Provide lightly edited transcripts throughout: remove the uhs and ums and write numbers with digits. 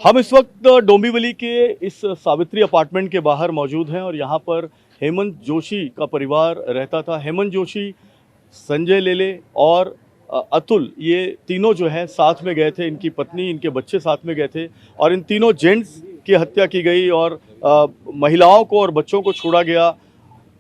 हम इस वक्त डोंबिवली के इस सावित्री अपार्टमेंट के बाहर मौजूद हैं और यहाँ पर हेमंत जोशी का परिवार रहता था। हेमंत जोशी, संजय लेले और अतुल, ये तीनों जो हैं साथ में गए थे। इनकी पत्नी, इनके बच्चे साथ में गए थे और इन तीनों जेंट्स की हत्या की गई और महिलाओं को और बच्चों को छोड़ा गया।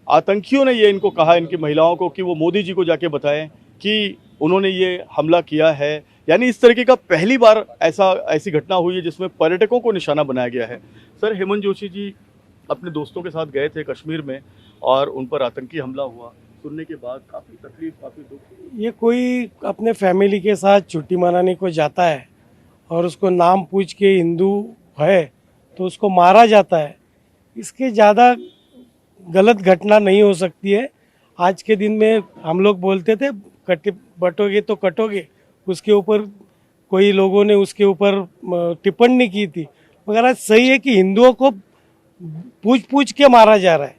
आतंकियों ने ये इनको कहा, इनकी महिलाओं को, कि वो मोदी जी को जाके बताएं कि उन्होंने ये हमला किया है। यानी इस तरीके का पहली बार ऐसी घटना हुई है जिसमें पर्यटकों को निशाना बनाया गया है। सर, हेमंत जोशी जी अपने दोस्तों के साथ गए थे कश्मीर में और उन पर आतंकी हमला हुआ। सुनने के बाद काफ़ी तकलीफ, काफ़ी दुख। ये कोई अपने फैमिली के साथ छुट्टी मनाने को जाता है और उसको नाम पूछ के हिंदू है तो उसको मारा जाता है। इसके ज़्यादा गलत घटना नहीं हो सकती है। आज के दिन में हम लोग बोलते थे कटे बटोगे तो कटोगे, उसके ऊपर कोई लोगों ने उसके ऊपर टिप्पणी की थी। मगर आज सही है कि हिंदुओं को पूछ पूछ के मारा जा रहा है।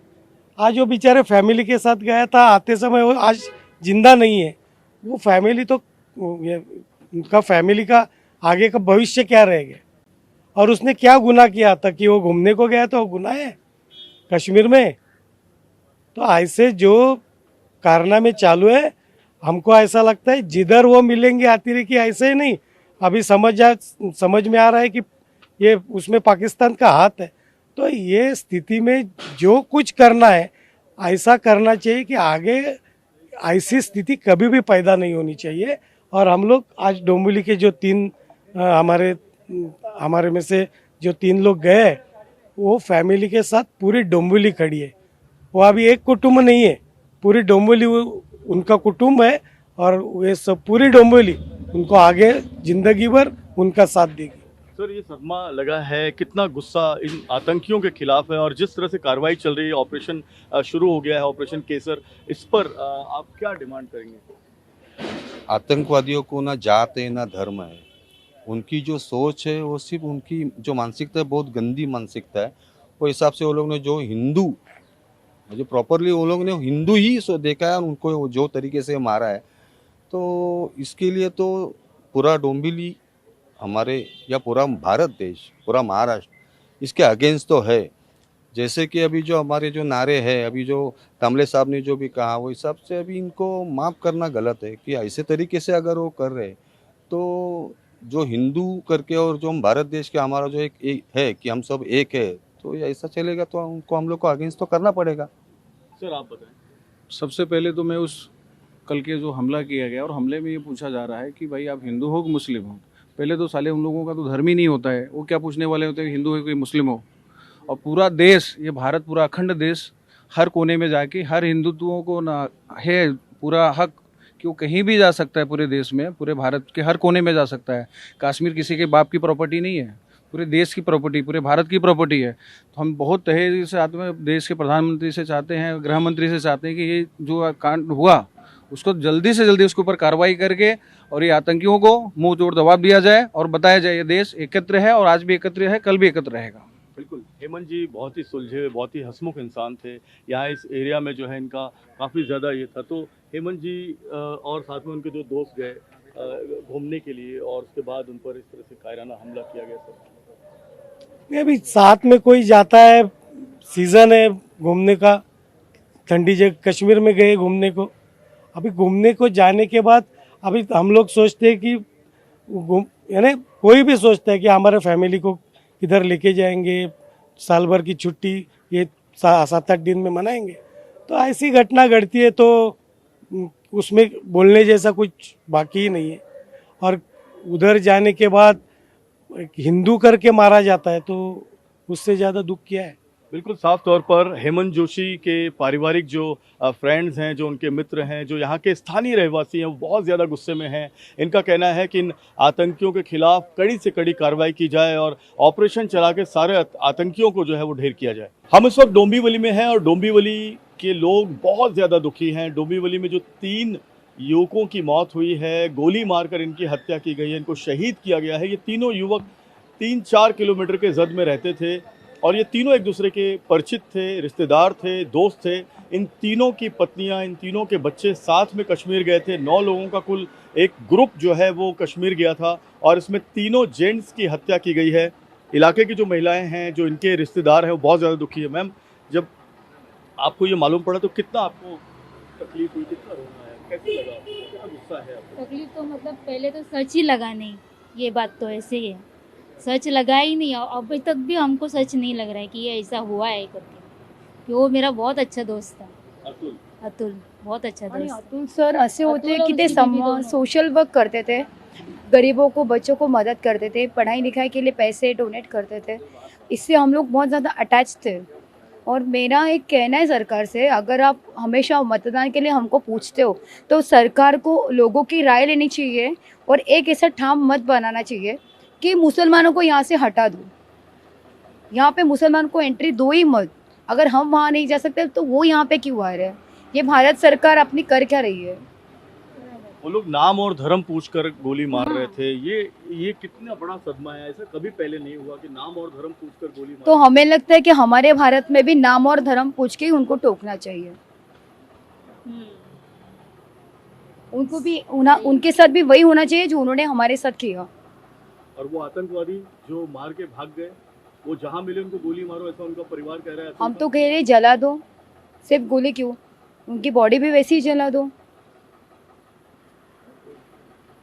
आज वो बेचारे फैमिली के साथ गया था, आते समय वो आज जिंदा नहीं है। वो फैमिली तो उनका फैमिली का आगे का भविष्य क्या रहेगा? और उसने क्या गुनाह किया था कि वो घूमने को गया? तो वो गुनाह है कश्मीर में। तो ऐसे जो कारनामे चालू है, हमको ऐसा लगता है जिधर वो मिलेंगे आती की, ऐसे ही नहीं। अभी समझ में आ रहा है कि ये उसमें पाकिस्तान का हाथ है। तो ये स्थिति में जो कुछ करना है ऐसा करना चाहिए कि आगे ऐसी स्थिति कभी भी पैदा नहीं होनी चाहिए। और हम लोग आज डोंबिवली के जो हमारे में से जो 3 लोग गए, वो फैमिली के साथ पूरी डोंबिवली खड़ी है। वो अभी एक कुटुंब नहीं है, पूरी डोंबिवली उनका कुटुंब है और वे सब पूरी डोंबिवली उनको आगे जिंदगी भर उनका साथ देगी। सर, ये सदमा लगा है, कितना गुस्सा इन आतंकियों के खिलाफ है और जिस तरह से कार्रवाई चल रही है, ऑपरेशन शुरू हो गया है, ऑपरेशन केसर, इस पर आप क्या डिमांड करेंगे? आतंकवादियों को ना जात है ना धर्म है। उनकी जो सोच है वो सिर्फ उनकी जो मानसिकता है बहुत गंदी मानसिकता है। वो हिसाब से वो लोग ने जो हिंदू, जो प्रॉपरली वो लोग ने हिंदू ही देखा है और उनको जो तरीके से मारा है, तो इसके लिए तो पूरा डोंबिवली हमारे या पूरा भारत देश, पूरा महाराष्ट्र इसके अगेंस्ट तो है। जैसे कि अभी जो हमारे जो नारे हैं, अभी जो कामले साहब ने जो भी कहा, वो हिसाब से अभी इनको माफ़ करना गलत है कि ऐसे तरीके से अगर वो कर रहे तो जो हिंदू करके और जो हम भारत देश के हमारा जो एक है कि हम सब एक है, तो ये ऐसा चलेगा तो उनको हम लोग को अगेंस्ट तो करना पड़ेगा। सर, आप बताएं। सबसे पहले तो मैं उस कल के जो हमला किया गया और हमले में ये पूछा जा रहा है कि भाई आप हिंदू हो कि मुस्लिम हो। पहले तो साले उन लोगों का तो धर्म ही नहीं होता है, वो क्या पूछने वाले होते हैं हिंदू हो कि मुस्लिम हो। और पूरा देश, ये भारत पूरा अखंड देश, हर कोने में जाके हर हिंदुत्वों को ना है पूरा हक कि वो कहीं भी जा सकता है पूरे देश में, पूरे भारत के हर कोने में जा सकता है। कश्मीर किसी के बाप की प्रॉपर्टी नहीं है, पूरे देश की प्रॉपर्टी, पूरे भारत की प्रॉपर्टी है। तो हम बहुत तहे से आते हैं, देश के प्रधानमंत्री से चाहते हैं, गृह मंत्री से चाहते हैं कि ये जो कांड हुआ उसको जल्दी से जल्दी उसके ऊपर कार्रवाई करके और ये आतंकियों को मुंह तोड़ जवाब दिया जाए और बताया जाए ये देश एकत्र है और आज भी एकत्र है, कल भी एकत्र रहेगा। बिल्कुल। हेमंत जी बहुत ही सुलझे हुए, बहुत ही हंसमुख इंसान थे। यहाँ इस एरिया में जो है इनका काफ़ी ज़्यादा ये था। तो हेमंत जी और साथ में उनके जो दोस्त गए घूमने के लिए और उसके बाद उन पर इस तरह से कायराना हमला किया गया। सर, अभी साथ में कोई जाता है, सीज़न है घूमने का, ठंडी जगह कश्मीर में गए घूमने को। अभी घूमने को जाने के बाद अभी हम लोग सोचते हैं कि यानी कोई भी सोचता है कि हमारे फैमिली को किधर लेके जाएंगे, साल भर की छुट्टी ये 7-8 दिन में मनाएंगे। तो ऐसी घटना घटती है तो उसमें बोलने जैसा कुछ बाकी ही नहीं है। और उधर जाने के बाद हिंदू करके मारा जाता है तो उससे ज़्यादा दुख क्या है? बिल्कुल साफ तौर पर हेमंत जोशी के पारिवारिक जो फ्रेंड्स हैं, जो उनके मित्र हैं, जो यहाँ के स्थानीय रहवासी हैं, वो बहुत ज़्यादा गुस्से में हैं। इनका कहना है कि इन आतंकियों के खिलाफ कड़ी से कड़ी कार्रवाई की जाए और ऑपरेशन चला के सारे आतंकियों को जो है वो ढेर किया जाए। हम इस वक्त डोंबिवली में हैं और डोंबिवली के लोग बहुत ज़्यादा दुखी हैं। डोंबिवली में जो 3 युवकों की मौत हुई है, गोली मारकर इनकी हत्या की गई है, इनको शहीद किया गया है। ये तीनों युवक 3-4 किलोमीटर के जद में रहते थे और ये तीनों एक दूसरे के परिचित थे, रिश्तेदार थे, दोस्त थे। इन तीनों की पत्नियां, इन तीनों के बच्चे साथ में कश्मीर गए थे। 9 लोगों का कुल एक ग्रुप जो है वो कश्मीर गया था और इसमें तीनों जेंट्स की हत्या की गई है। इलाके की जो महिलाएं हैं, जो इनके रिश्तेदार हैं, वो बहुत ज़्यादा दुखी है। मैम, जब आपको ये मालूम पड़ा तो कितना आपको तकलीफ हुई, कितना रोना है, कैसे लगा आपको, कितना गुस्सा है आपको? तकलीफ तो मतलब पहले तो सच ही लगा नहीं, ये बात तो ऐसे ही है, सच लगा ही नहीं। और अभी तक भी हमको सच नहीं लग रहा है कि ये ऐसा हुआ है करके, कि वो मेरा बहुत अच्छा दोस्त था, अतुल, अतुल बहुत अच्छा आणि दोस्त। अतुल सर असे होते अतुल और की ते उसकी बीवी दोनों। सोशल वर्क करते थे, गरीबों को बच्चों को मदद करते थे, पढ़ाई लिखाई के लिए पैसे डोनेट करते थे। इससे हम लोग बहुत ज़्यादा अटैच थे। और मेरा एक कहना है सरकार से, अगर आप हमेशा मतदान के लिए हमको पूछते हो तो सरकार को लोगों की राय लेनी चाहिए और एक ऐसा ठाम मत बनाना चाहिए कि मुसलमानों को यहाँ से हटा दो। यहाँ पे मुसलमान को एंट्री दो ही मत। अगर हम वहाँ नहीं जा सकते तो वो यहाँ पे क्यों आ रहे हैं? ये भारत सरकार अपनी कर क्या रही है? वो लोग नाम और धर्म पूछकर गोली मार हाँ। रहे थे। ये कितना बड़ा सदमा है, ऐसा कभी पहले नहीं हुआ कि नाम और धर्म पूछकर गोली तो मार। हमें लगता है कि हमारे भारत में भी नाम और धर्म पूछ के ही उनको टोकना चाहिए। उनको भी उनके साथ भी वही होना चाहिए जो उन्होंने हमारे साथ किया। और वो आतंकवादी जो मार के भाग गए, वो जहां मिले उनको गोली मारो, ऐसा उनका परिवार कह रहा है। हम तो कह रहे जला दो, सिर्फ गोली क्यों, उनकी बॉडी भी वैसी ही जला दो।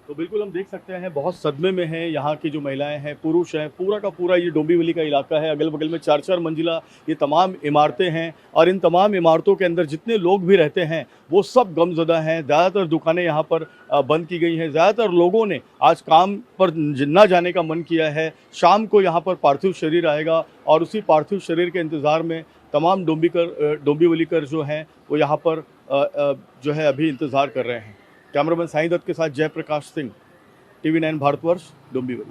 तो बिल्कुल हम देख सकते हैं, बहुत सदमे में हैं यहाँ की जो महिलाएं हैं, पुरुष हैं। पूरा का पूरा ये डोंबिवली का इलाका है, अगल बगल में 4-4 मंजिला ये तमाम इमारतें हैं और इन तमाम इमारतों के अंदर जितने लोग भी रहते हैं वो सब गमज़दा हैं। ज़्यादातर दुकानें यहाँ पर बंद की गई हैं। ज़्यादातर लोगों ने आज काम पर न जाने का मन किया है। शाम को यहाँ पर पार्थिव शरीर आएगा और उसी पार्थिव शरीर के इंतज़ार में तमाम डोंबिवलीकर जो हैं वो यहाँ पर जो है अभी इंतज़ार कर रहे हैं। कैमरामैन साईं दत्त के साथ जयप्रकाश सिंह, TV9 भारतवर्ष, डोंबिवली।